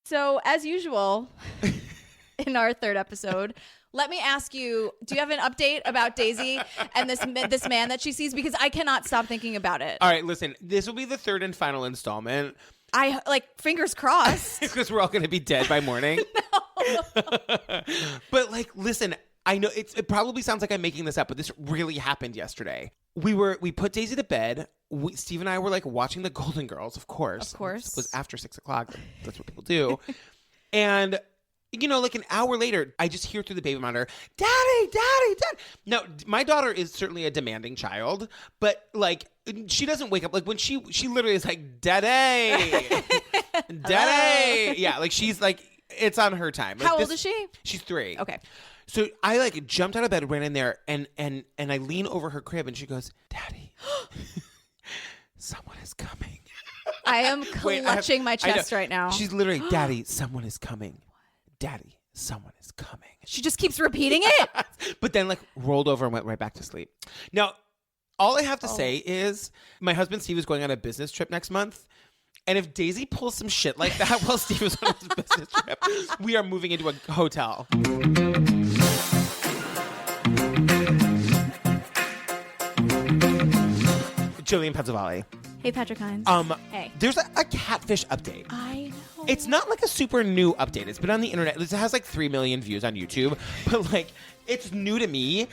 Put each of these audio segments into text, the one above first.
So, as usual, in our third episode, let me ask you, do you have an update about Daisy and this man that she sees? Because I cannot stop thinking about it. All right, listen, this will be the third and final installment. Fingers crossed. Because we're all going to be dead by morning. No. But, listen, I know it probably sounds like I'm making this up, but this really happened yesterday. We put Daisy to bed. Steve and I were watching the Golden Girls, of course. Of course. It was after 6 o'clock. That's what people do. And, an hour later, I just hear through the baby monitor, Daddy, Daddy, Daddy. Now, my daughter is certainly a demanding child, but she doesn't wake up. When she literally is like, Daddy, Daddy. Yeah, she's it's on her time. How old is she? She's 3. Okay. So I jumped out of bed, ran in there, and I lean over her crib, and she goes, Daddy, someone is coming. I am clutching my chest right now. She's literally, Daddy, someone is coming. Daddy, someone is coming. She just keeps repeating it. But then rolled over and went right back to sleep. Now, all I have to say is my husband Steve is going on a business trip next month. And if Daisy pulls some shit like that while Steve is on his business trip, we are moving into a hotel. Gillian Pensavalli. Hey, Patrick Hines. Hey. There's a Catfish update. I know. It's not a super new update. It's been on the internet. It has 3 million views on YouTube. But it's new to me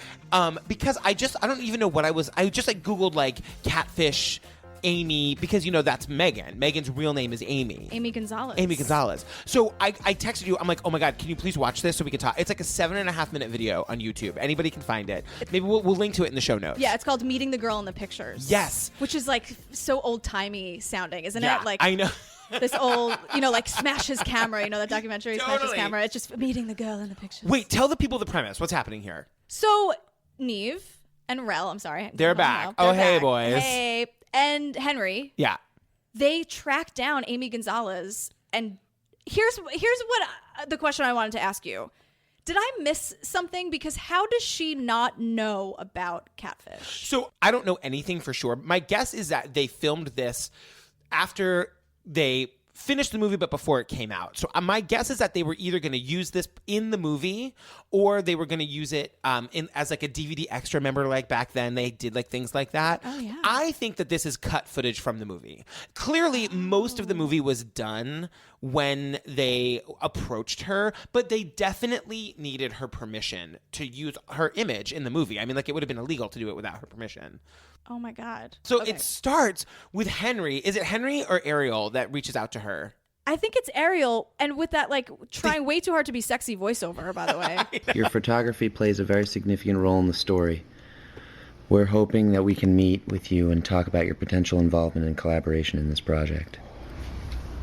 because I don't even know what I just Googled Catfish Aimee, because that's Megan. Megan's real name is Aimee. Aimee Gonzales. Aimee Gonzales. So I texted you. I'm like, oh my God, can you please watch this so we can talk? It's a 7.5 minute video on YouTube. Anybody can find it. Maybe we'll link to it in the show notes. Yeah, it's called Meeting the Girl in the Pictures. Yes. Which is so old-timey sounding, isn't yeah, it? I know. This old, Smash His Camera, that documentary, Totally. Smash His Camera. It's just meeting the girl in the pictures. Wait, tell the people the premise. What's happening here? So, Neve and Rel, I'm sorry. They're back. They're hey, back. boys. Hey. And Henry. Yeah. They tracked down Aimee Gonzales. And here's what the question I wanted to ask you. Did I miss something? Because how does she not know about Catfish? So I don't know anything for sure. My guess is that they filmed this after they finished the movie, but before it came out. So my guess is that they were either going to use this in the movie, or they were going to use it as a DVD extra. Remember, back then they did things like that. Oh yeah. I think that this is cut footage from the movie. Clearly, most of the movie was done when they approached her, but they definitely needed her permission to use her image in the movie. I mean, it would have been illegal to do it without her permission. Oh my God. So okay. It starts with Henry. Is it Henry or Ariele that reaches out to her? I think it's Ariele, and with that trying way too hard to be sexy voiceover, by the way. Your photography plays a very significant role in the story. We're hoping that we can meet with you and talk about your potential involvement and collaboration in this project.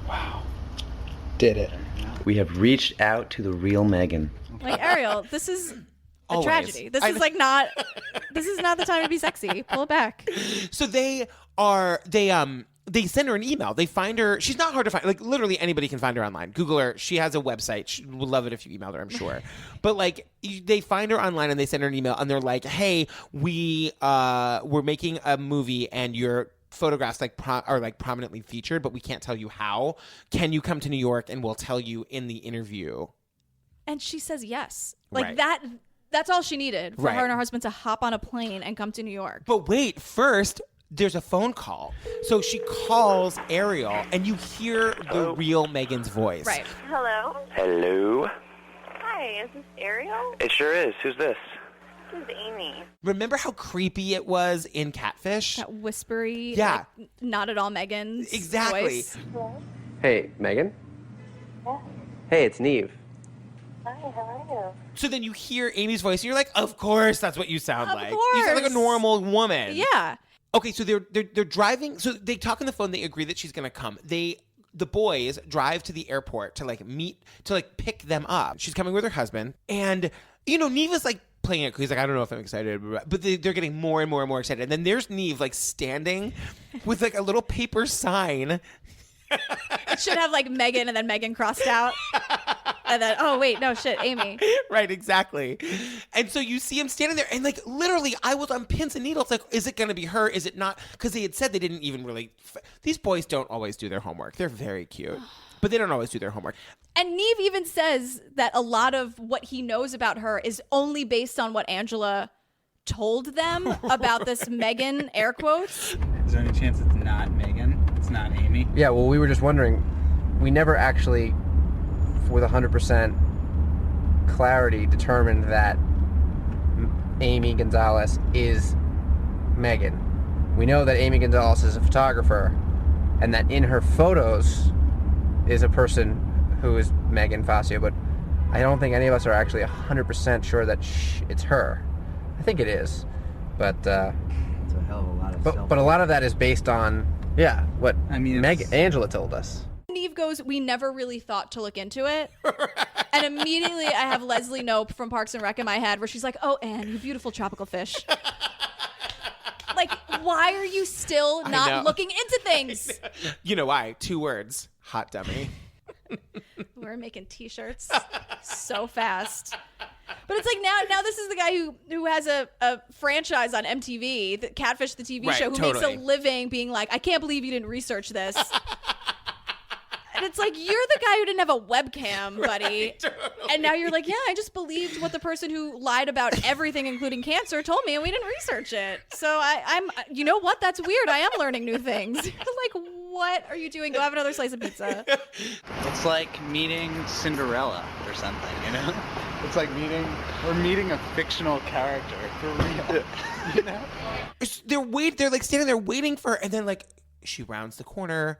Wow. Did it. We have reached out to the real Megan. Ariele, this is a Always. tragedy. This is not the time to be sexy. Pull it back. So they send her an email. They find her. She's not hard to find. Literally anybody can find her online. Google her. She has a website. She would love it if you emailed her, I'm sure. But they find her online and they send her an email and they're like, hey, we're making a movie and your photographs are prominently featured, but we can't tell you how. Can you come to New York and we'll tell you in the interview? And she says yes. Right. That's all she needed for Right. her and her husband to hop on a plane and come to New York. But wait, first, there's a phone call. So she calls Ariele, and you hear the real Megan's voice. Right. Hello? Hello? Hi, is this Ariele? It sure is. Who's this? This is Aimee. Remember how creepy it was in Catfish? That whispery, Yeah. not at all Megan's Exactly. voice. Hey, Megan? Yeah. Hey, it's Neve. Hi, how are you? So then you hear Amy's voice, and you're like, of course that's what you sound Of like. You sound like a course. normal woman. Yeah. Okay, so they're driving. So they talk on the phone. They agree that she's going to come. The boys drive to the airport to pick them up. She's coming with her husband. And, Neve is playing it. He's like, I don't know if I'm excited. But they're getting more and more and more excited. And then there's Neve standing with a little paper sign. It should have Megan and then Megan crossed out. And then, oh, wait, no, shit, Aimee. Right, exactly. And so you see him standing there, and literally, I was on pins and needles. Is it going to be her? Is it not? Because they had said they didn't even really. These boys don't always do their homework. They're very cute. but they don't always do their homework. And Neve even says that a lot of what he knows about her is only based on what Angela told them about this Megan, air quotes. Is there any chance it's not Megan? It's not Aimee? Yeah, well, we were just wondering. We never actually, with 100% clarity, determined that Aimee Gonzales is Megan. We know that Aimee Gonzales is a photographer, and that in her photos is a person who is Megan Facio, but I don't think any of us are actually 100% sure that it's her. I think it is, but It's a hell of a lot of but a lot of that is based on what it's- Angela told us. Neve goes, we never really thought to look into it. And immediately I have Leslie Knope from Parks and Rec in my head where she's like, oh, Anne, you beautiful tropical fish. Like, why are you still not looking into things? You know why? 2 words. Hot dummy. We're making t-shirts so fast. But it's like now this is the guy who has a franchise on MTV, the Catfish, the TV show, who makes a living being like, I can't believe you didn't research this. And it's like, you're the guy who didn't have a webcam, buddy. Right, totally. And now you're like, yeah, I just believed what the person who lied about everything, including cancer, told me, and we didn't research it. So I'm, you know what? That's weird. I am learning new things. Like, what are you doing? Go have another slice of pizza. It's like meeting Cinderella or something, you know? It's like we're meeting a fictional character for real, you know? They're like standing there waiting for her, and then like she rounds the corner,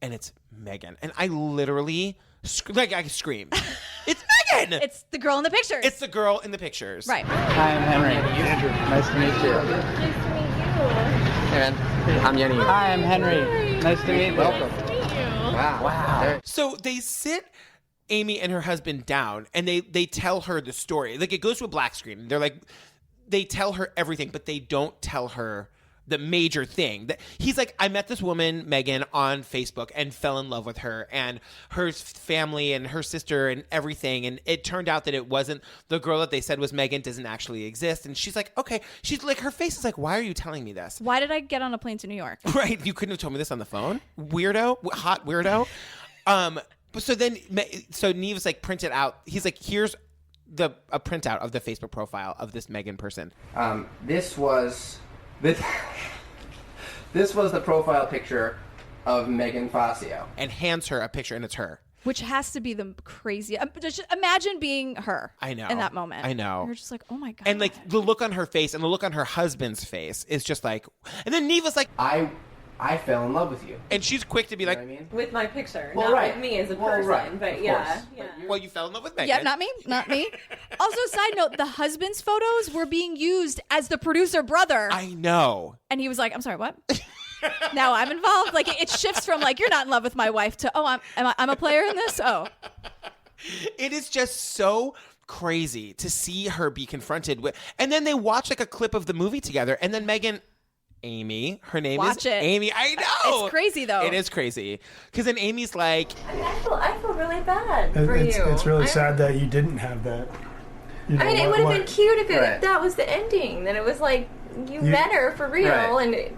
and it's Megan. And I literally, I screamed. It's Megan! It's the girl in the pictures. It's the girl in the pictures. Right. Hi, I'm Henry. Andrew. Nice to meet you. Nice to meet you. Hey, man. I'm Yenny. Hi, I'm Henry. Nice to meet you. Welcome. Nice to meet you. Wow. So they sit Aimee and her husband down, and they tell her the story. Like, it goes to a black screen. They're like, they tell her everything, but they don't tell her the major thing. That he's like, I met this woman, Megan, on Facebook and fell in love with her and her family and her sister and everything. And it turned out that it wasn't the girl that they said was Megan doesn't actually exist. And she's like, okay. She's like, her face is like, why are you telling me this? Why did I get on a plane to New York? Right. You couldn't have told me this on the phone. Weirdo. Hot weirdo. So then, so Neve's like, print it out. He's like, here's a printout of the Facebook profile of this Megan person. This was the profile picture of Megan Facio. And hands her a picture, and it's her. Which has to be the craziest. Just imagine being her. I know. In that moment. I know. You're just like, oh my God. And like the look on her face and the look on her husband's face is just like, and then Neva's like, I fell in love with you. and she's quick to be like, You know what I mean? With my picture, Well, not right. with me as a Well, person, right, but of yeah, course. yeah. well, you fell in love with Megan. Yeah, not me. Not me. Also, side note, the husband's photos were being used as the producer brother. I know. And he was like, I'm sorry, what? Now I'm involved. Like, it shifts from like, you're not in love with my wife to, oh, I'm a player in this? Oh. It is just so crazy to see her be confronted with, and then they watch like a clip of the movie together, and then Megan, Aimee, her name Watch is it. Aimee. I know. It's crazy, though. It is crazy. Because then Amy's like, I mean, I feel really bad for you. It's really sad that you didn't have that. You know, I mean, it would have been cute if Right. that was the ending. Then it was like you met her for real, Right. and it,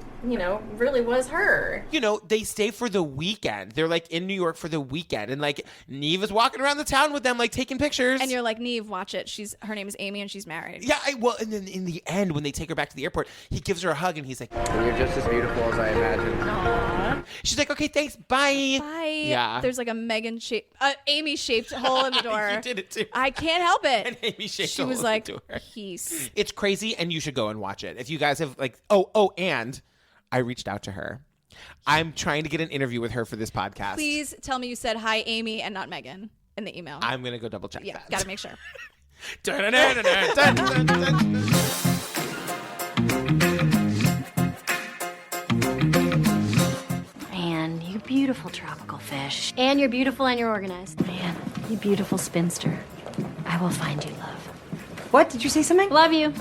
really was her. they stay for the weekend. They're like in New York for the weekend, and like Neve is walking around the town with them, like taking pictures. And you're like, Neve, watch it. Her name is Aimee and she's married. yeah, and then in the end, when they take her back to the airport, he gives her a hug, and he's like, And you're just as beautiful as I imagined. she's like, okay, thanks, bye. Bye. Yeah. There's like a Amy shaped hole in the door. You did it too. I can't help it. And Amy shakes She the was hole in like, the door. peace. It's crazy, and you should go and watch it. If you guys have like, and I reached out to her. I'm trying to get an interview with her for this podcast. Please tell me you said hi, Amy, and not Megan in the email. I'm gonna go double check Yeah, that. gotta make sure. Man, you beautiful tropical fish. And you're beautiful and you're organized. Man, you beautiful spinster. I will find you love. What? Did you say something? Love you.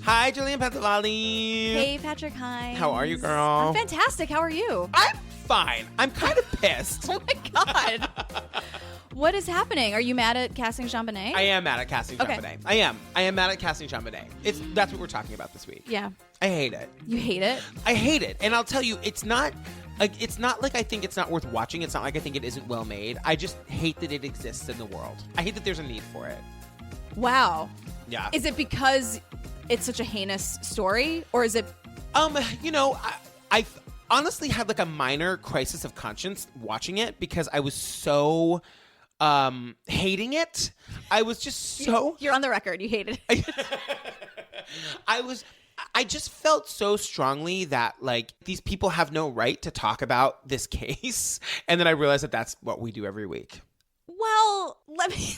Hi, Gillian Pethavali. Hey, Patrick Hines. How are you, girl? I'm fantastic. How are you? I'm fine. I'm kind of pissed. Oh my God. What is happening? Are you mad at casting Jonbenet? I am mad at casting Okay. Jonbenet. I am mad at casting Jonbenet. That's what we're talking about this week. Yeah. I hate it. You hate it? I hate it. And I'll tell you, it's not like I think it's not worth watching. It's not like I think it isn't well made. I just hate that it exists in the world. I hate that there's a need for it. Wow. Yeah. Is it because it's such a heinous story, or is it? I honestly had like a minor crisis of conscience watching it because I was so hating it. I was just so. You're on the record. You hated it. I just felt so strongly that like these people have no right to talk about this case, and then I realized that that's what we do every week. Well, let me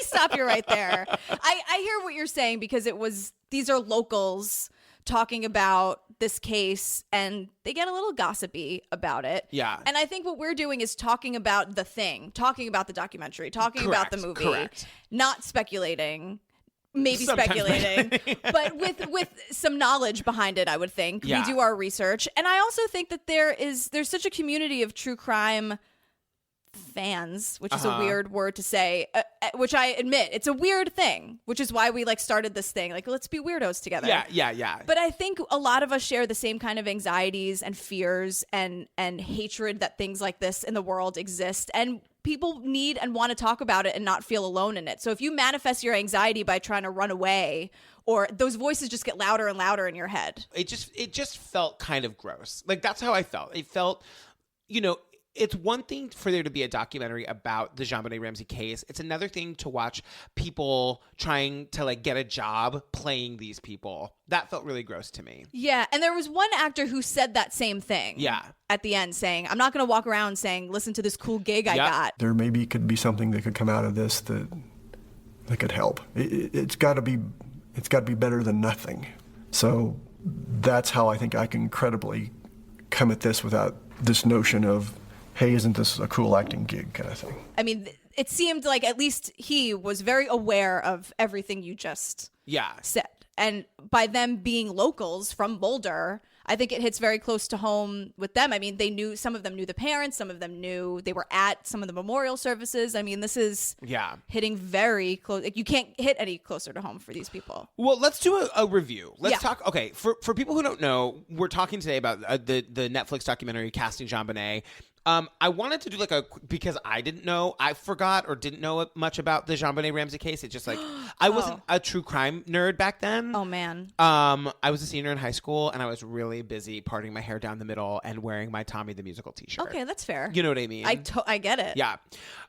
stop you right there. I hear what you're saying because these are locals talking about this case and they get a little gossipy about it. Yeah. And I think what we're doing is talking about the thing, talking about the documentary, talking about the movie, correct. Not speculating. Maybe Sometimes speculating, but with some knowledge behind it, I would think. Yeah. We do our research. And I also think that there's such a community of true crime fans, which is a weird word to say, which I admit, it's a weird thing, which is why we like started this thing. Like, let's be weirdos together. Yeah. But I think a lot of us share the same kind of anxieties and fears and hatred that things like this in the world exist. And people need and want to talk about it and not feel alone in it. So if you manifest your anxiety by trying to run away, or those voices just get louder and louder in your head. It just felt kind of gross. Like that's how I felt. It felt, it's one thing for there to be a documentary about the Jonbenet Ramsey case. It's another thing to watch people trying to like get a job playing these people. That felt really gross to me. Yeah, and there was one actor who said that same thing. Yeah. At the end saying, I'm not going to walk around saying, listen to this cool gig I got. There maybe could be something that could come out of this that could help. It's got to be better than nothing. So that's how I think I can credibly come at this without this notion of, hey, isn't this a cool acting gig kind of thing? I mean, it seemed like at least he was very aware of everything you just said. And by them being locals from Boulder, I think it hits very close to home with them. I mean, some of them knew the parents, some of them they were at some of the memorial services. I mean, this is hitting very close. Like, you can't hit any closer to home for these people. Well, let's do a review. Let's talk. Okay, for people who don't know, we're talking today about the Netflix documentary Casting Jonbenet. I wanted to do because I didn't know, I forgot or didn't know much about the Jonbenet Ramsey case. It's just like, I wasn't a true crime nerd back then. Oh, man. I was a senior in high school and I was really busy parting my hair down the middle and wearing my Tommy the Musical t-shirt. Okay, that's fair. You know what I mean? I get it. Yeah.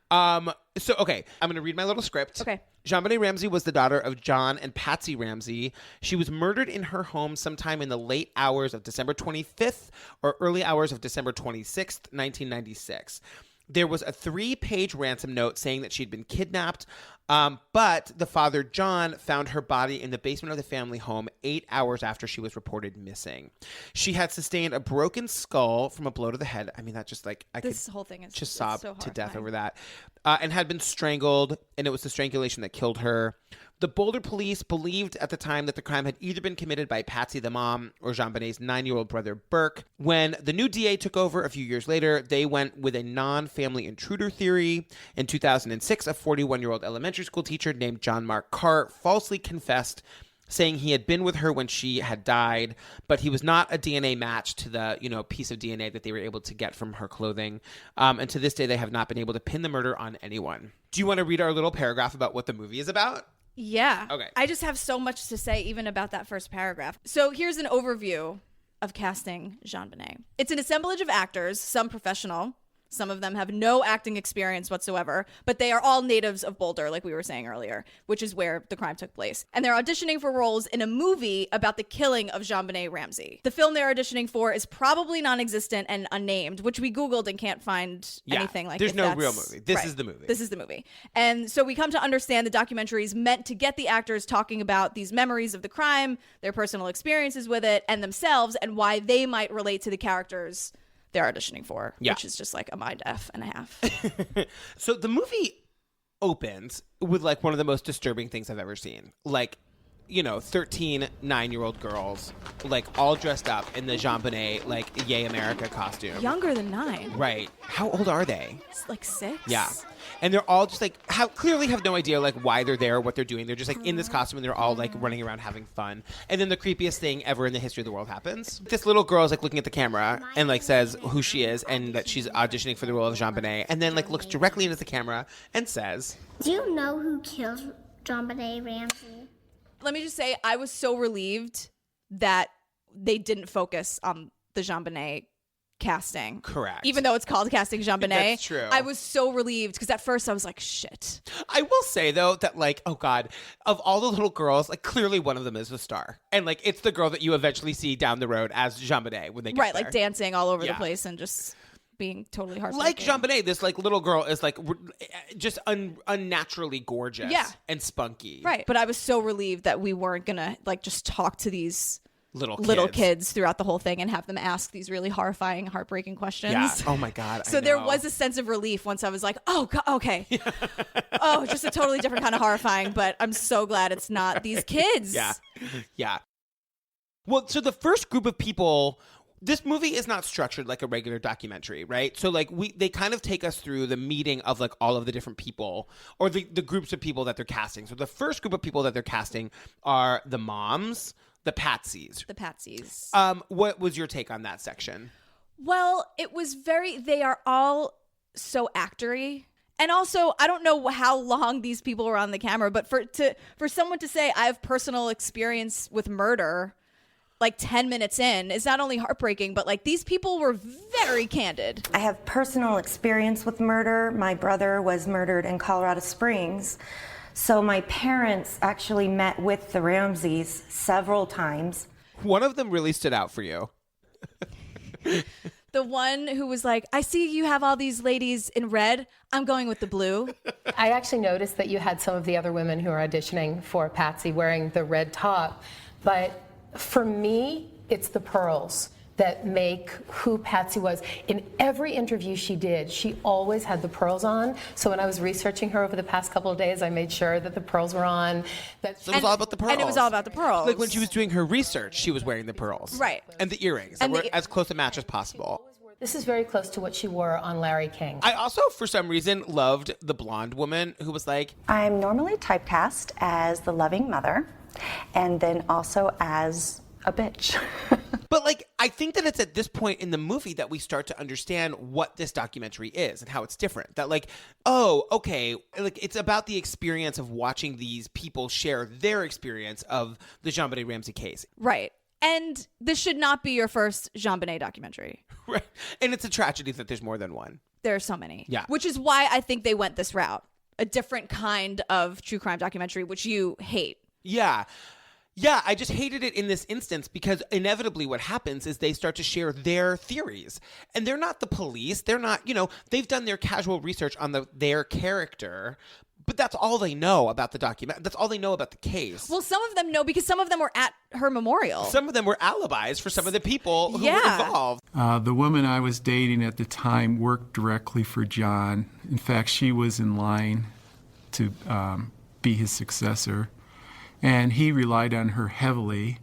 Okay, I'm going to read my little script. Okay. Jonbenet Ramsey was the daughter of John and Patsy Ramsey. She was murdered in her home sometime in the late hours of December 25th or early hours of December 26th, 1996. There was a 3-page ransom note saying that she'd been kidnapped, but the father, John, found her body in the basement of the family home 8 hours after she was reported missing. She had sustained a broken skull from a blow to the head. I mean, that just like, This whole thing is just sob so to death horrifying. over that, and had been strangled, and it was the strangulation that killed her. The Boulder police believed at the time that the crime had either been committed by Patsy the mom or Jonbenet's 9-year-old brother Burke. When the new DA took over a few years later, they went with a non-family intruder theory. In 2006, a 41-year-old elementary school teacher named John Mark Carr falsely confessed, saying he had been with her when she had died, but he was not a DNA match to the piece of DNA that they were able to get from her clothing. And to this day, they have not been able to pin the murder on anyone. Do you want to read our little paragraph about what the movie is about? Yeah. Okay. I just have so much to say even about that first paragraph. So here's an overview of casting Jonbenet. It's an assemblage of actors, some professional. Some of them have no acting experience whatsoever, but they are all natives of Boulder, like we were saying earlier, which is where the crime took place. And they're auditioning for roles in a movie about the killing of Jonbenet Ramsey. The film they're auditioning for is probably non-existent and unnamed, which we Googled and can't find anything like. There's no real movie. This is the movie. This is the movie. And so we come to understand the documentary is meant to get the actors talking about these memories of the crime, their personal experiences with it, and themselves, and why they might relate to the characters they're auditioning for, which is just like a mind F and a half. So the movie opens with like one of the most disturbing things I've ever seen. Like 13 9-year-old girls, like all dressed up in the Jonbenet, like Yay America costume. Younger than 9. Right. How old are they? It's like 6. Yeah. And they're all just like, clearly have no idea like why they're there, what they're doing. They're just like in this costume and they're all like running around having fun. And then the creepiest thing ever in the history of the world happens. This little girl is like looking at the camera and like says who she is and that she's auditioning for the role of Jonbenet, and then like looks directly into the camera and says, "Do you know who killed Jonbenet Ramsey?" Let me just say, I was so relieved that they didn't focus on the Jonbenet casting. Correct. Even though it's called Casting Jonbenet. That's true. I was so relieved because at first I was like, shit. I will say though that like, oh God, of all the little girls, like clearly one of them is the star. And like it's the girl that you eventually see down the road as Jonbenet when they get there. Like dancing all over the place and just being totally heartbreaking. Like Jonbenet, this like little girl is like just unnaturally gorgeous and spunky. Right. But I was so relieved that we weren't going to like just talk to these little kids throughout the whole thing and have them ask these really horrifying, heartbreaking questions. Yeah. Oh my God. So there was a sense of relief once I was like, oh, God, okay. Oh, just a totally different kind of horrifying. But I'm so glad it's not these kids. Yeah. Yeah. Well, so the first group of people, this movie is not structured like a regular documentary, right? So like they kind of take us through the meeting of like all of the different people or the groups of people that they're casting. So the first group of people that they're casting are the moms, the Patsies. What was your take on that section? Well, it was they are all so actory. And also, I don't know how long these people were on the camera, but for someone to say I have personal experience with murder like 10 minutes in is not only heartbreaking, but like these people were very candid. I have personal experience with murder. My brother was murdered in Colorado Springs. So my parents actually met with the Ramseys several times. One of them really stood out for you. The one who was like, I see you have all these ladies in red. I'm going with the blue. I actually noticed that you had some of the other women who are auditioning for Patsy wearing the red top. But for me, it's the pearls that make who Patsy was. In every interview she did, she always had the pearls on. So when I was researching her over the past couple of days, I made sure that the pearls were on. So it was all about the pearls. And it was all about the pearls. Like when she was doing her research, she was wearing the pearls. Right. And the earrings that were as close a match as possible. This is very close to what she wore on Larry King. I also, for some reason, loved the blonde woman who was like, I'm normally typecast as the loving mother and then also as a bitch. But like, I think that it's at this point in the movie that we start to understand what this documentary is and how it's different. That like, oh, okay, like it's about the experience of watching these people share their experience of the Jonbenet Ramsey case. Right. And this should not be your first Jonbenet documentary. Right. And it's a tragedy that there's more than one. There are so many. Yeah. Which is why I think they went this route. A different kind of true crime documentary, which you hate. Yeah. Yeah, I just hated it in this instance because inevitably what happens is they start to share their theories. And they're not the police. They're not, they've done their casual research on their character, but that's all they know about the document. That's all they know about the case. Well, some of them know because some of them were at her memorial. Some of them were alibis for some of the people who were involved. The woman I was dating at the time worked directly for John. In fact, she was in line to be his successor. And he relied on her heavily.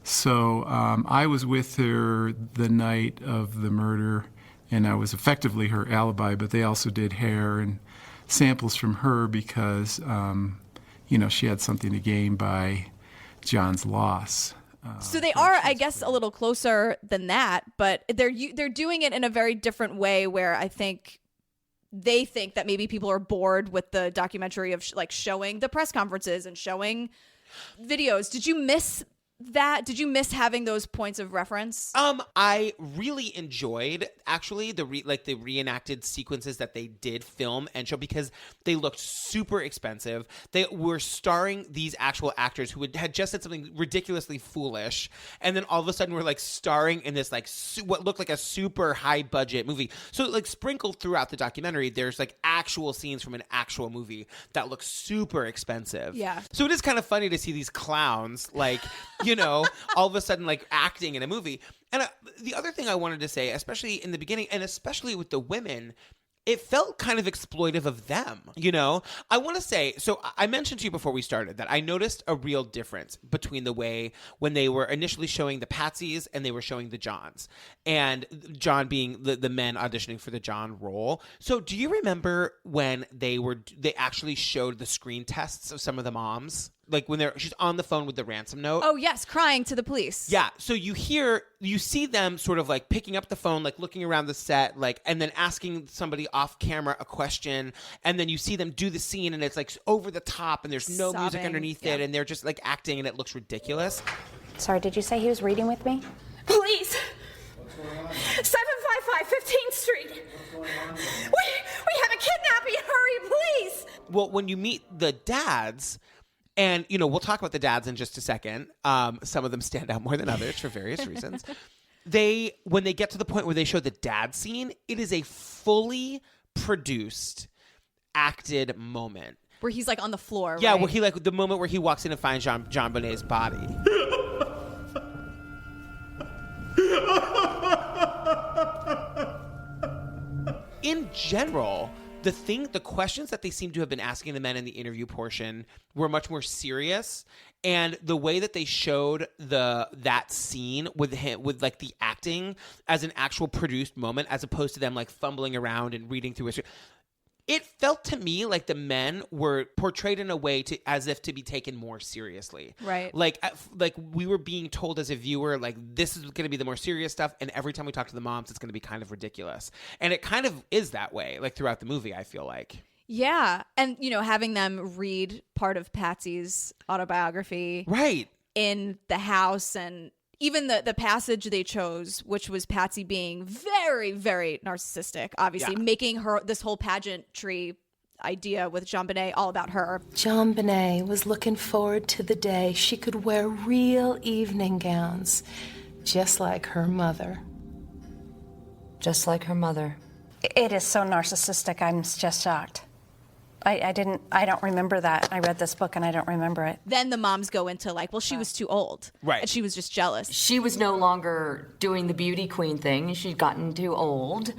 So I was with her the night of the murder, and I was effectively her alibi, but they also did hair and samples from her because, she had something to gain by John's loss. So they are, I guess, a little closer than that, but they're doing it in a very different way where I think they think that maybe people are bored with the documentary of showing the press conferences and showing videos. Did you miss that? Did you miss having those points of reference? I really enjoyed actually the reenacted sequences that they did film and show because they looked super expensive. They were starring these actual actors who had just said something ridiculously foolish, and then all of a sudden we're starring in this what looked like a super high budget movie. So sprinkled throughout the documentary, there's actual scenes from an actual movie that look super expensive. Yeah. So it is kind of funny to see these clowns all of a sudden acting in a movie. And the other thing I wanted to say, especially in the beginning and especially with the women, it felt kind of exploitive of them, you know? I want to say, so I mentioned to you before we started that I noticed a real difference between the way when they were initially showing the Patsies and they were showing the Johns, and John being the men auditioning for the John role. So do you remember when they actually showed the screen tests of some of the moms? Like when she's on the phone with the ransom note. Oh yes, crying to the police. Yeah. So you see them sort of like picking up the phone, like looking around the set, like, and then asking somebody off camera a question. And then you see them do the scene and it's like over the top and there's no Sobbing. music underneath it. And they're just like acting and it looks ridiculous. Sorry, did you say he was reading with me? Please. 755 15th Street. We have a kidnapping. Hurry, please. Well, when you meet the dads, and, you know, we'll talk about the dads in just a second. Some of them stand out more than others for various reasons. When they get to the point where they show the dad scene, it is a fully produced, acted moment. Where he's like on the floor, Yeah, right? where he the moment where he walks in and finds Jonbenet's body. In general, the questions that they seem to have been asking the men in the interview portion were much more serious, and the way that they showed that scene with him, with like the acting as an actual produced moment, as opposed to them like fumbling around and reading through it felt to me like the men were portrayed in a way as if to be taken more seriously. Right. Like we were being told as a viewer, like, this is going to be the more serious stuff. And every time we talk to the moms, it's going to be kind of ridiculous. And it kind of is that way, like throughout the movie, I feel like. Yeah. And, you know, having them read part of Patsy's autobiography. Right. In the house, and even the passage they chose, which was Patsy being very, very narcissistic, obviously, making her this whole pageantry idea with Jonbenet all about her. Jonbenet was looking forward to the day she could wear real evening gowns, just like her mother. Just like her mother. It is so narcissistic. I'm just shocked. I don't remember that. I read this book and I don't remember it. Then the moms go into like, well, she was too old. Right. And she was just jealous. She was no longer doing the beauty queen thing. She'd gotten too old.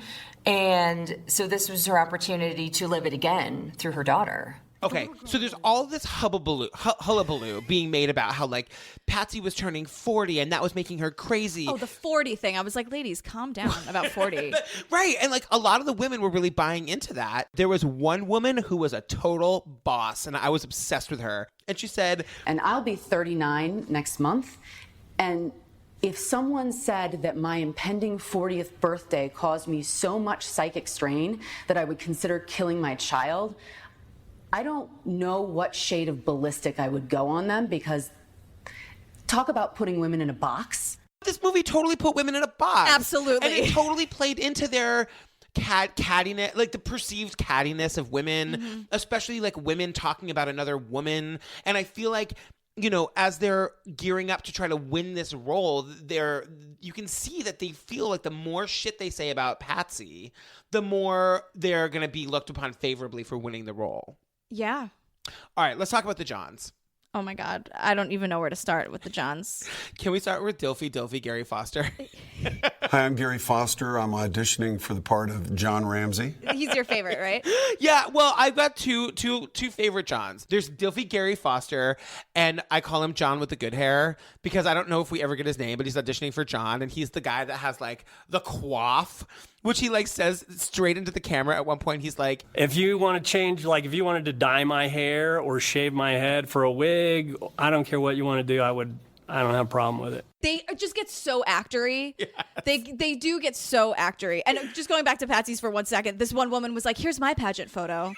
And so this was her opportunity to live it again through her daughter. Okay, so there's all this hullabaloo being made about how, like, Patsy was turning 40 and that was making her crazy. Oh, the 40 thing. I was like, ladies, calm down about 40. Right, and, like, a lot of the women were really buying into that. There was one woman who was a total boss, and I was obsessed with her. And she said... And I'll be 39 next month, and if someone said that my impending 40th birthday caused me so much psychic strain that I would consider killing my child... I don't know what shade of ballistic I would go on them, because talk about putting women in a box. This movie totally put women in a box. Absolutely. And it totally played into their cattiness, like the perceived cattiness of women, especially like women talking about another woman. And I feel like, you know, as they're gearing up to try to win this role, you can see that they feel like the more shit they say about Patsy, the more they're going to be looked upon favorably for winning the role. Yeah. All right, let's talk about the Johns. Oh my God. I don't even know where to start with the Johns. Can we start with Dilfy Gary Foster? Hi, I'm Gary Foster. I'm auditioning for the part of John Ramsey. He's your favorite, right? Yeah, well, I've got two favorite Johns. There's Dilfy Gary Foster, and I call him John with the good hair because I don't know if we ever get his name, but he's auditioning for John, and he's the guy that has, like, the coif, which he, like, says straight into the camera at one point. He's like... If you want to change, like, if you wanted to dye my hair or shave my head for a wig, I don't care what you want to do, I don't have a problem with it. They just get so actory. Yes. They do get so actory. And just going back to Patsy's for 1 second, this one woman was like, here's my pageant photo.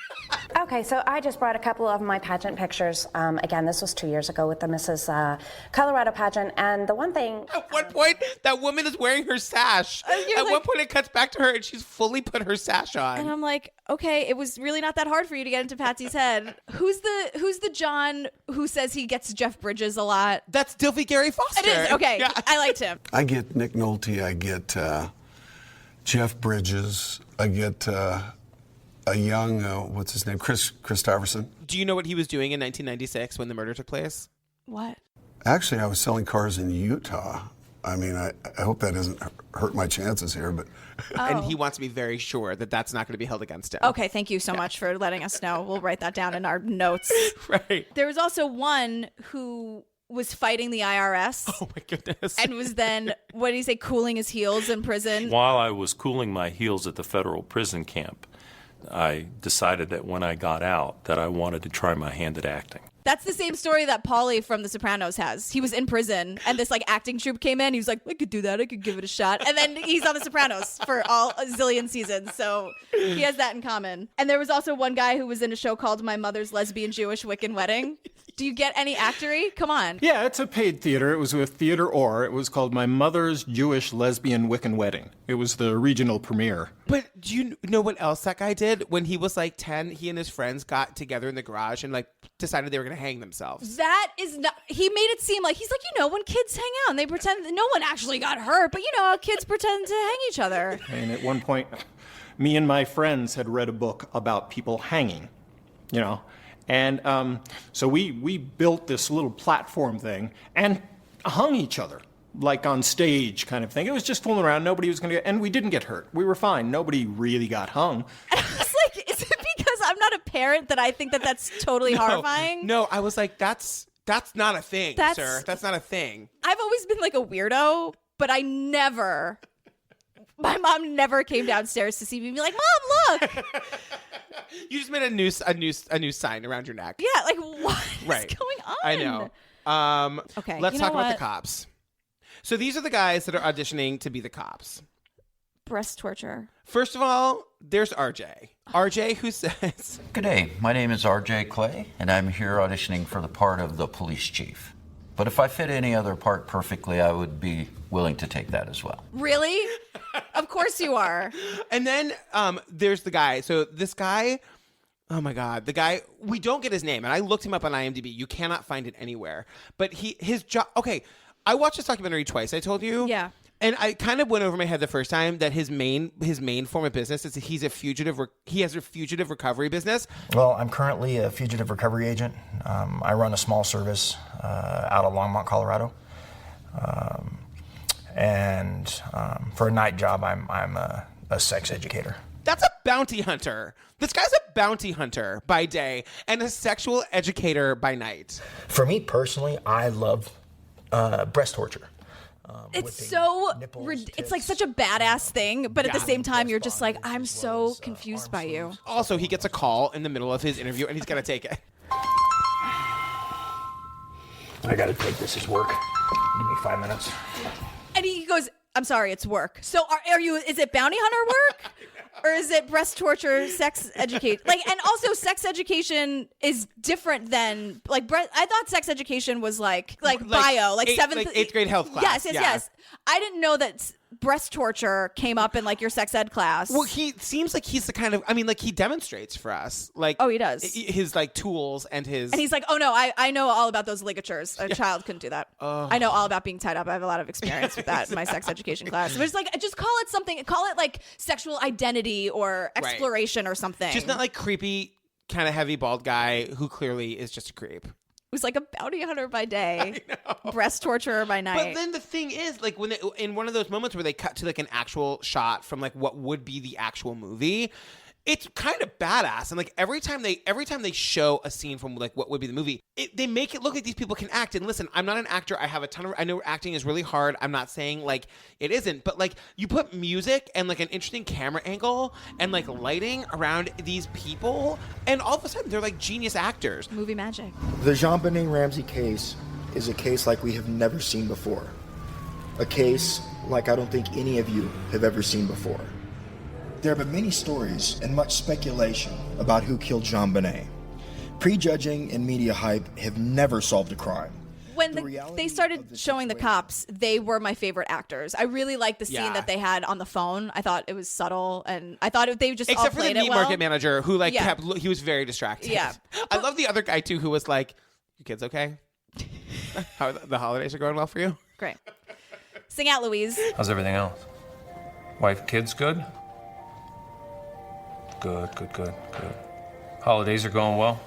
Okay, so I just brought a couple of my pageant pictures. Again, this was 2 years ago with the Mrs. Colorado pageant. And the one thing... At one point, that woman is wearing her sash. At one point, it cuts back to her and she's fully put her sash on. And I'm like, okay, it was really not that hard for you to get into Patsy's head. Who's the John who says he gets Jeff Bridges a lot? That's Dilfy Gary Foster. It is, okay. Yeah. I liked him. I get Nick Nolte. I get Jeff Bridges. I get a young, what's his name, Chris Christopherson. Do you know what he was doing in 1996 when the murder took place? What? Actually, I was selling cars in Utah. I mean, I hope that doesn't hurt my chances here, but. And he wants to be very sure that that's not going to be held against him. Okay, thank you so much for letting us know. We'll write that down in our notes. Right. There was also one who was fighting the IRS. Oh my goodness. And was then, what did he say, cooling his heels in prison? While I was cooling my heels at the federal prison camp, I decided that when I got out that I wanted to try my hand at acting. That's the same story that Paulie from The Sopranos has. He was in prison, and this acting troupe came in. He was like, I could do that. I could give it a shot. And then he's on The Sopranos for a zillion seasons. So he has that in common. And there was also one guy who was in a show called My Mother's Lesbian Jewish Wiccan Wedding. Do you get any actory? Come on. Yeah, it's a paid theater. It was with Theater Or. It was called My Mother's Jewish Lesbian Wiccan Wedding. It was the regional premiere. But do you know what else that guy did? When he was 10, he and his friends got together in the garage and decided they were going to hang themselves. That is not, he made it seem like, he's like, when kids hang out and they pretend that no one actually got hurt, but how kids pretend to hang each other. And at one point, me and my friends had read a book about people hanging, And so we built this little platform thing and hung each other, on stage kind of thing. It was just fooling around. Nobody was going to get, and we didn't get hurt. We were fine. Nobody really got hung. I was like, is it because I'm not a parent that I think that that's totally horrifying? No, I was like, that's not a thing, sir. That's not a thing. I've always been a weirdo, but my mom never came downstairs to see me and be like, Mom, look. You just made a noose sign around your neck. Yeah, what is going on? I know. Okay, let's talk about the cops. So these are the guys that are auditioning to be the cops. Breast torture. First of all, there's RJ. RJ, who says, Good day, my name is RJ Clay, and I'm here auditioning for the part of the police chief. But if I fit any other part perfectly, I would be willing to take that as well. Really? Of course you are. And then there's the guy. So this guy, oh my God, the guy, we don't get his name. And I looked him up on IMDb. You cannot find it anywhere. But his job, okay, I watched this documentary twice, I told you. Yeah. And I kind of went over my head the first time that his main form of business is that he has a fugitive recovery business. Well, I'm currently a fugitive recovery agent. I run a small service out of Longmont, Colorado. And for a night job, I'm a sex educator. That's a bounty hunter. This guy's a bounty hunter by day and a sexual educator by night. For me personally, I love breast torture. It's so, it's such a badass thing, but at the same time, you're just like, I'm so confused by you. Also, he gets a call in the middle of his interview, and he's got to take it. I got to take this as work. Give me 5 minutes. And he goes, I'm sorry, it's work. So are you, is it bounty hunter work? Or is it breast torture, sex education? And also sex education is different than, I thought sex education was like bio, seventh. Eighth grade health class. Yes. I didn't know that breast torture came up in your sex ed class. Well, he seems like he's the kind of, he demonstrates for us. Oh, he does. His tools and his. And he's like, oh no, I know all about those ligatures. A child couldn't do that. I know all about being tied up. I have a lot of experience with that in my sex education class. But it's just call it something, sexual identity or exploration or something. Just not creepy, kind of heavy bald guy who clearly is just a creep. Who's a bounty hunter by day, breast torturer by night. But then the thing is, when in one of those moments where they cut to an actual shot from what would be the actual movie, it's kind of badass. And every time they show a scene from what would be the movie, they make it look like these people can act. And listen, I'm not an actor. I know acting is really hard. I'm not saying it isn't, but you put music and an interesting camera angle and lighting around these people, and all of a sudden they're genius actors. Movie magic. The Jonbenet Ramsey case is a case like we have never seen before. A case like I don't think any of you have ever seen before. There have been many stories and much speculation about who killed Jonbenet. Prejudging and media hype have never solved a crime. When they started showing the cops, they were my favorite actors. I really liked the scene that they had on the phone. I thought it was subtle, and I thought they just except all played for the meat it well. market manager who he was very distracted. Yeah, I love the other guy too who was like, "You kids okay? How the holidays are going well for you? Great. Sing out, Louise. How's everything else? Wife, kids, good? Good. Holidays are going well?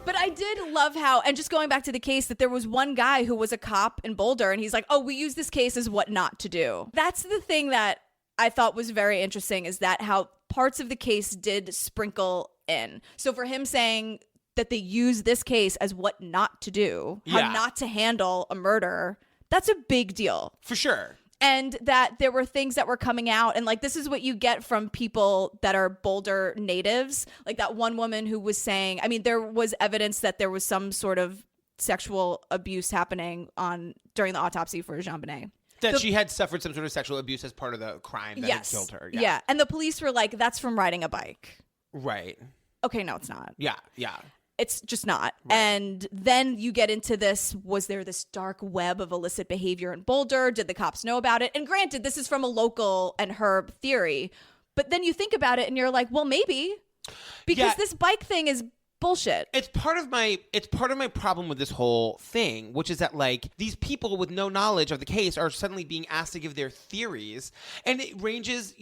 But I did love how, and just going back to the case, that there was one guy who was a cop in Boulder, and he's like, oh, we use this case as what not to do. That's the thing that I thought was very interesting, is that how parts of the case did sprinkle in. So for him saying that they use this case as what not to do, how not to handle a murder, that's a big deal. For sure. And that there were things that were coming out, and like, this is what you get from people that are Boulder natives. Like that one woman who was saying, I mean, there was evidence that there was some sort of sexual abuse happening during the autopsy for Jonbenet. That she had suffered some sort of sexual abuse as part of the crime that had killed her. Yeah. And the police were like, that's from riding a bike. Right. Okay, no, it's not. Yeah. It's just not. Right. And then you get into this, was there this dark web of illicit behavior in Boulder? Did the cops know about it? And granted, this is from a local and Herb theory. But then you think about it and you're like, well, maybe. Because this bike thing is bullshit. It's part of my problem with this whole thing, which is that like these people with no knowledge of the case are suddenly being asked to give their theories, and it ranges,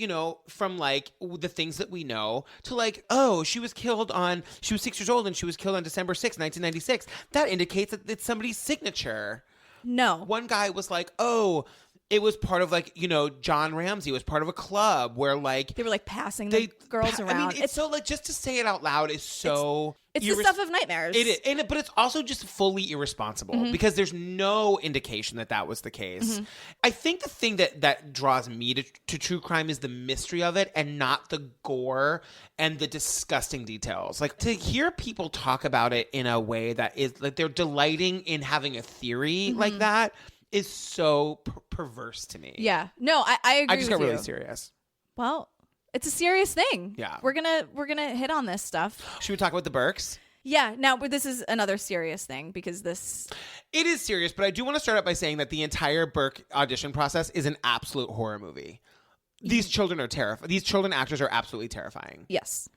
from like the things that we know to like, oh, she was 6 years old and she was killed on December 6th, 1996. That indicates that it's somebody's signature. No. One guy was like, oh, it was part of like, John Ramsey was part of a club where like they were like passing the girls around. I mean, it's so like, just to say it out loud is so it's the stuff of nightmares. It is, but it's also just fully irresponsible because there's no indication that was the case. Mm-hmm. I think the thing that draws me to true crime is the mystery of it, and not the gore and the disgusting details. Like, to hear people talk about it in a way that is like they're delighting in having a theory like that is so perverse to me. Yeah. No, I agree with you. I just got really serious. Well, it's a serious thing. Yeah. We're gonna hit on this stuff. Should we talk about the Burks? Yeah. Now, this is another serious thing because it is serious, but I do want to start out by saying that the entire Burke audition process is an absolute horror movie. These children are terrifying. These children actors are absolutely terrifying. Yes.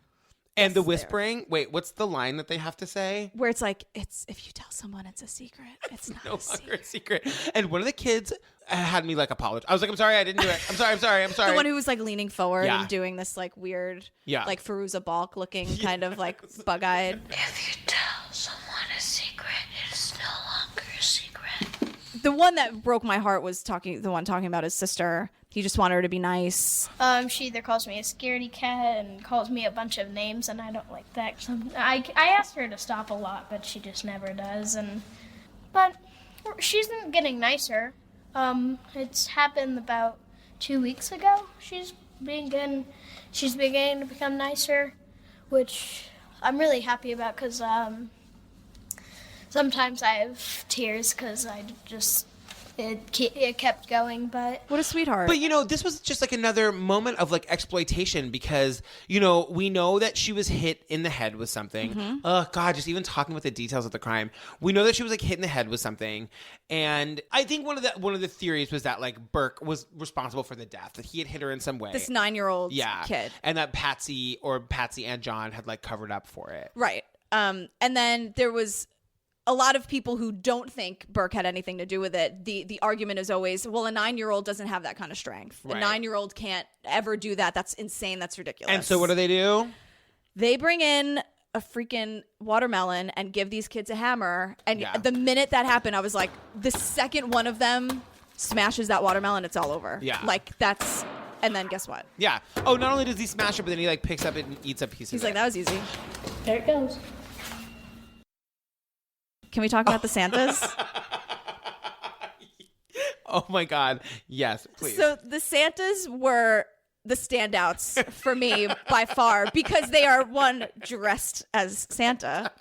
And the whispering, wait, what's the line that they have to say? Where it's like, if you tell someone it's a secret, it's not no longer a secret. And one of the kids had me like apologize. I was like, I'm sorry, I didn't do it. I'm sorry. The one who was like leaning forward and doing this like weird, like Fairuza Balk looking kind of like bug-eyed. If you tell someone a secret, it's no longer a secret. The one that broke my heart was the one talking about his sister. He just wanted her to be nice. She either calls me a scaredy cat and calls me a bunch of names, and I don't like that. I asked her to stop a lot, but she just never does. But she's getting nicer. It's happened about 2 weeks ago. She's beginning to become nicer, which I'm really happy about because sometimes I have tears because it kept going, but what a sweetheart. But this was just like another moment of like exploitation because we know that she was hit in the head with something. Mm-hmm. Oh God, just even talking about the details of the crime, we know that she was like hit in the head with something. And I think one of the theories was that like Burke was responsible for the death, that he had hit her in some way. This 9-year-old kid, and that Patsy and John had like covered up for it. Right. And then there was a lot of people who don't think Burke had anything to do with it. The argument is always, well, a 9-year-old doesn't have that kind of strength. Right. A 9-year-old can't ever do that. That's insane. That's ridiculous. And so what do? They bring in a freaking watermelon and give these kids a hammer. And the minute that happened, I was like, the second one of them smashes that watermelon, it's all over. Yeah. Like that's, and then guess what? Yeah. Oh, not only does he smash it, but then he like picks up it and eats a piece of it. He's like, that was easy. There it goes. Can we talk about the Santas? Oh my God. Yes, please. So the Santas were the standouts for me by far because they are dressed as Santa.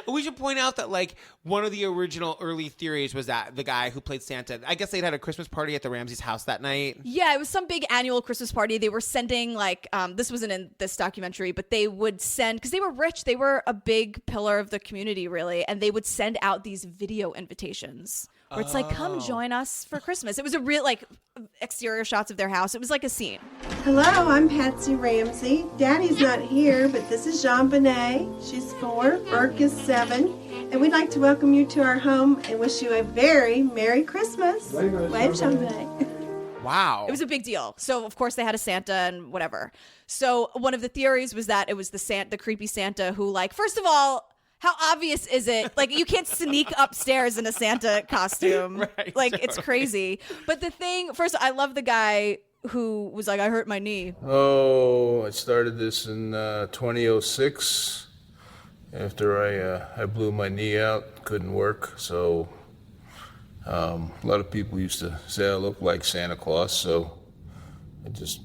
We should point out that like one of the original early theories was that the guy who played Santa, I guess they'd had a Christmas party at the Ramseys' house that night. Yeah, it was some big annual Christmas party. They were sending like, this wasn't in this documentary, but they would send, because they were rich, they were a big pillar of the community really, and they would send out these video invitations. Where it's like, come join us for Christmas. It was a real, like, exterior shots of their house. It was like a scene. Hello, I'm Patsy Ramsey. Daddy's not here, but this is Jonbenet. She's 4, Burke is 7. And we'd like to welcome you to our home and wish you a very Merry Christmas. Wave, Jonbenet. Wow. It was a big deal. So, of course, they had a Santa and whatever. So, one of the theories was that it was the creepy Santa who, like, first of all, How obvious is it? Like, you can't sneak upstairs in a Santa costume. Right, like, it's crazy. But the thing, first, I love the guy who was like, I hurt my knee. Oh, I started this in 2006 after I blew my knee out, couldn't work. So a lot of people used to say I looked like Santa Claus. So I just,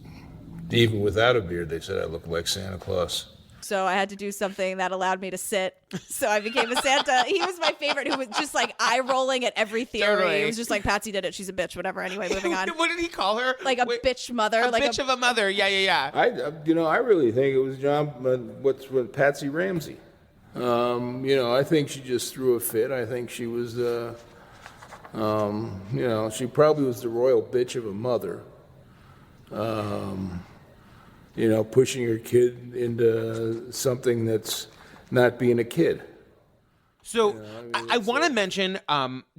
even without a beard, they said I looked like Santa Claus. So I had to do something that allowed me to sit. So I became a Santa. He was my favorite, who was just like eye rolling at every theory. Totally. It was just like, Patsy did it. She's a bitch. Whatever. Anyway, moving on. What did he call her? Like a bitch mother. A like bitch of a mother. Yeah. I really think it was what Patsy Ramsey. I think she just threw a fit. I think she was, she probably was the royal bitch of a mother. Pushing her kid into something that's not being a kid. So I want to mention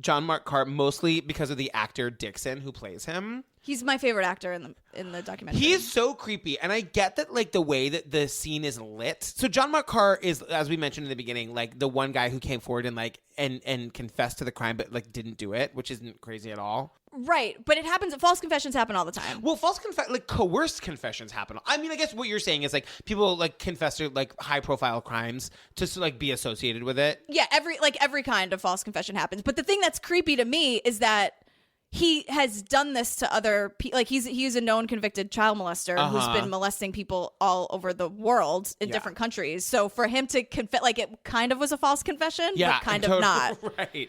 John Mark Carr mostly because of the actor Dixon who plays him. He's my favorite actor in the documentary. He is so creepy, and I get that, like, the way that the scene is lit. So John Mark Carr is, as we mentioned in the beginning, like the one guy who came forward and like and confessed to the crime, but like didn't do it, which isn't crazy at all. Right, but it happens. False confessions happen all the time. Well, coerced confessions happen. I mean, I guess what you're saying is like people like confess to like high profile crimes to like be associated with it. Yeah, every kind of false confession happens. But the thing that's creepy to me is that he has done this to other people. Like he's a known convicted child molester who's been molesting people all over the world in different countries. So for him to confess, like, it kind of was a false confession, but kind of not.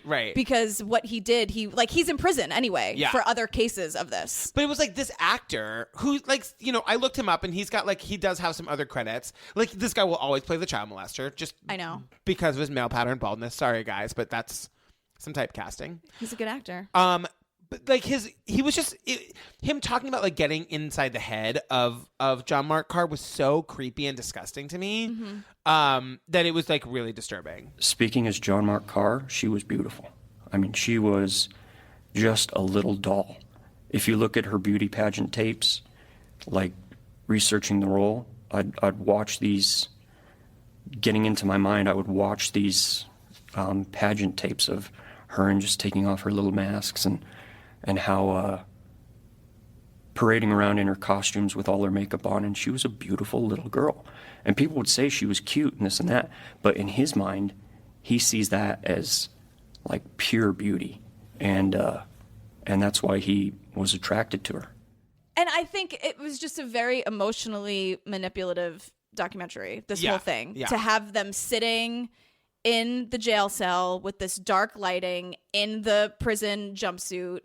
Right. Because what he did, he's in prison anyway for other cases of this. But it was like this actor who, like, I looked him up and he's got like, he does have some other credits. Like, this guy will always play the child molester, just I know, because of his male pattern baldness. Sorry guys, but that's some typecasting. He's a good actor. But like him talking about like getting inside the head of John Mark Carr was so creepy and disgusting to me that it was like really disturbing. Speaking as John Mark Carr, she was beautiful. I mean, she was just a little doll. If you look at her beauty pageant tapes, like researching the role, I'd watch these, getting into my mind, I would watch these pageant tapes of her and just taking off her little masks and how parading around in her costumes with all her makeup on, and she was a beautiful little girl. And people would say she was cute and this and that, but in his mind, he sees that as like pure beauty, and that's why he was attracted to her. And I think it was just a very emotionally manipulative documentary, this whole thing. Yeah. To have them sitting in the jail cell with this dark lighting in the prison jumpsuit,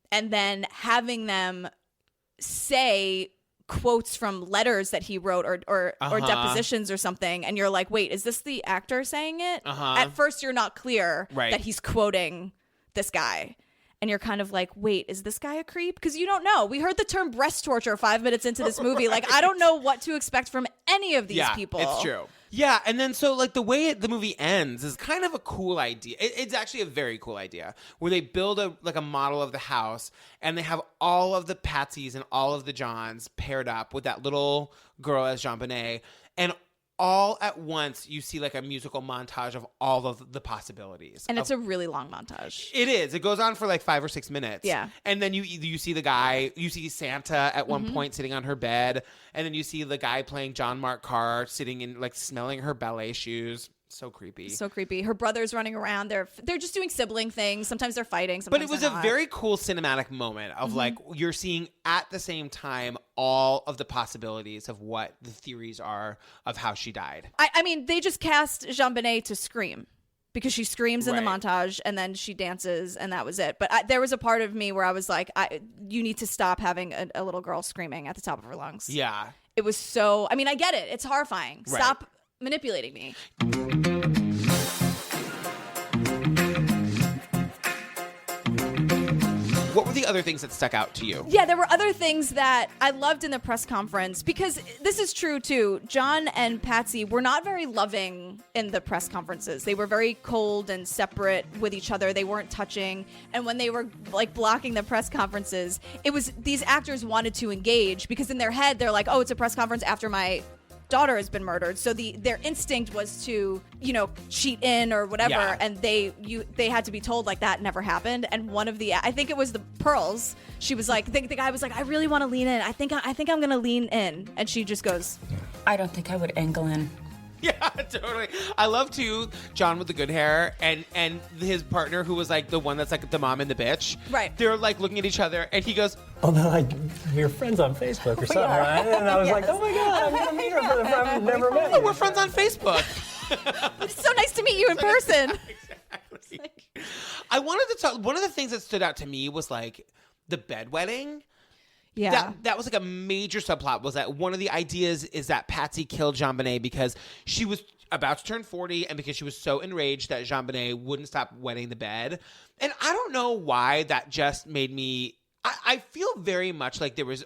and then having them say quotes from letters that he wrote or depositions or something, and you're like, wait, is this the actor saying it? At first you're not clear that he's quoting this guy, and you're kind of like, wait, is this guy a creep? Because you don't know. We heard the term breast torture 5 minutes into this movie. Like, I don't know what to expect from any of these people. It's true. Yeah, and then so like the way the movie ends is kind of a cool idea. It's actually a very cool idea where they build a model of the house, and they have all of the Patsies and all of the Johns paired up with that little girl as Jonbenet, and all at once you see like a musical montage of all of the possibilities. And it's a really long montage. It is. It goes on for like 5 or 6 minutes. Yeah. And then you see the guy, you see Santa at one point sitting on her bed, and then you see the guy playing John Mark Carr sitting in like smelling her ballet shoes. So creepy. So creepy. Her brother's running around. They're just doing sibling things. Sometimes they're fighting. But it was a very cool cinematic moment of like you're seeing at the same time all of the possibilities of what the theories are of how she died. I mean, they just cast Jonbenet to scream because she screams in the montage and then she dances, and that was it. But there was a part of me where I was like, you need to stop having a little girl screaming at the top of her lungs. Yeah. It was so, I mean, I get it. It's horrifying. Right. Stop manipulating me. What were the other things that stuck out to you? Yeah, there were other things that I loved in the press conference, because this is true too. John and Patsy were not very loving in the press conferences. They were very cold and separate with each other. They weren't touching. And when they were like blocking the press conferences, it was these actors wanted to engage because in their head they're like, oh, it's a press conference after my daughter has been murdered. So their instinct was to, cheat in or whatever. Yeah. And they had to be told like that never happened. And one of I think it was the Pearls. She was like, the guy was like, I really want to lean in. I think I'm going to lean in. And she just goes, I don't think I would angle in. Yeah, totally. I love too John with the good hair and his partner who was like the one that's like the mom and the bitch. Right. They're like looking at each other and he goes, Although we're friends on Facebook or something, right? And I was like, oh my God, I'm going to meet her if I've never met oh, you. we're friends on Facebook. It's so nice to meet you in person. Exactly. I wanted to talk, one of the things that stood out to me was like the bedwetting. Yeah. That was like a major subplot, was that one of the ideas is that Patsy killed Jonbenet because she was about to turn 40 and because she was so enraged that Jonbenet wouldn't stop wetting the bed. And I don't know why that just made me... I feel very much like there was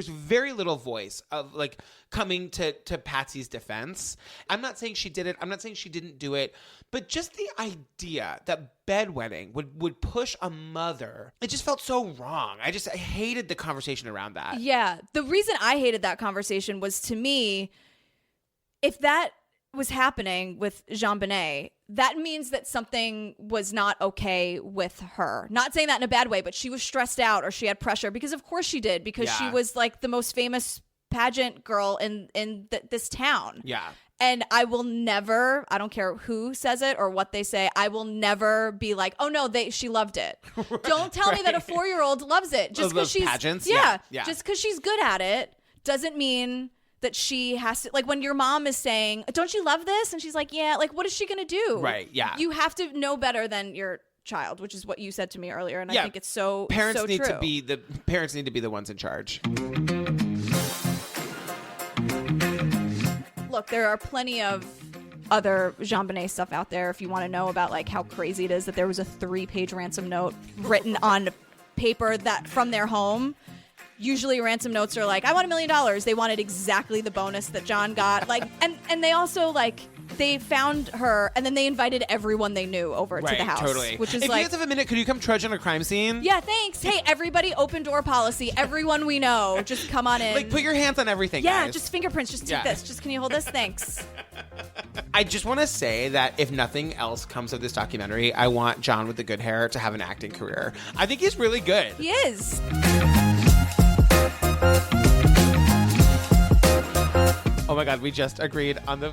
very little voice of like coming to Patsy's defense. I'm not saying she did it. I'm not saying she didn't do it. But just the idea that bedwetting would push a mother, it just felt so wrong. I hated the conversation around that. Yeah. The reason I hated that conversation was, to me, if that was happening with Jonbenet, that means that something was not okay with her. Not saying that in a bad way, but she was stressed out or she had pressure, because of course she did, because she was like the most famous pageant girl in this town. Yeah. And I will never, I don't care who says it or what they say, I will never be like, oh no, she loved it. Right, don't tell me that a 4-year-old loves it. Just because she's pageants? Yeah, yeah. Just because she's good at it doesn't mean that she has to, like when your mom is saying, don't you love this? And she's like, yeah, like what is she going to do? Right, yeah. You have to know better than your child, which is what you said to me earlier. And I think it's so parents so need true. Parents need to be the ones in charge. Look, there are plenty of other Jonbenet stuff out there if you want to know about like how crazy it is that there was a 3-page ransom note written on paper that from their home. Usually ransom notes are like, I want $1 million. They wanted exactly the bonus that John got. Like, and they also like, they found her and then they invited everyone they knew over to the house. Totally. Which is if like, you guys have a minute, could you come trudge on a crime scene? yeah, thanks. Hey, everybody, open door policy. Everyone we know, just come on in. Like, put your hands on everything, Yeah, guys. just fingerprints. Just take this. Just, can you hold this? Thanks. I just want to say that if nothing else comes of this documentary, I want John with the good hair to have an acting career. I think he's really good. He is. Oh my God, we just agreed on the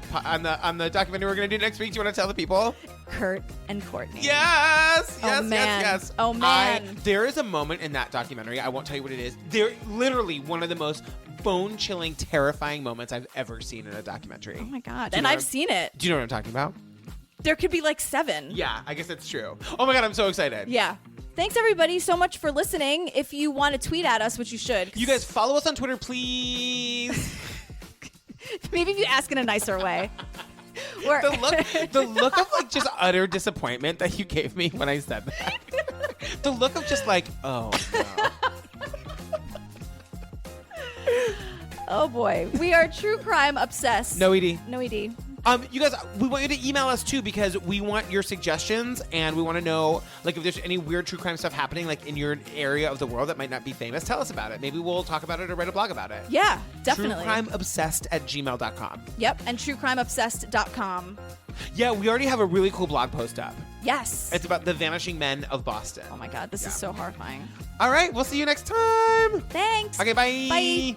documentary we're going to do next week. Do you want to tell the people? Kurt and Courtney. Yes! Oh, Yes, man. yes. Oh, man. There is a moment in that documentary, I won't tell you what it is. They're literally one of the most bone-chilling, terrifying moments I've ever seen in a documentary. Oh my God. And I've seen it. Do you know what I'm talking about? There could be like 7. Yeah, I guess that's true. Oh my God, I'm so excited. Yeah. Thanks, everybody, so much for listening. If you want to tweet at us, which you should. You guys follow us on Twitter, please. Maybe if you ask in a nicer way. The look of like just utter disappointment that you gave me when I said that. The look of just like, oh no. Oh boy. We are true crime obsessed. No ED. No ED. You guys, we want you to email us too, because we want your suggestions and we want to know like if there's any weird true crime stuff happening like in your area of the world that might not be famous. Tell us about it. Maybe we'll talk about it or write a blog about it. Yeah, definitely. TrueCrimeObsessed@gmail.com. Yep, and truecrimeobsessed.com. Yeah, we already have a really cool blog post up. Yes. It's about the vanishing men of Boston. Oh my God, this is so horrifying. All right, we'll see you next time. Thanks. Okay, bye. Bye.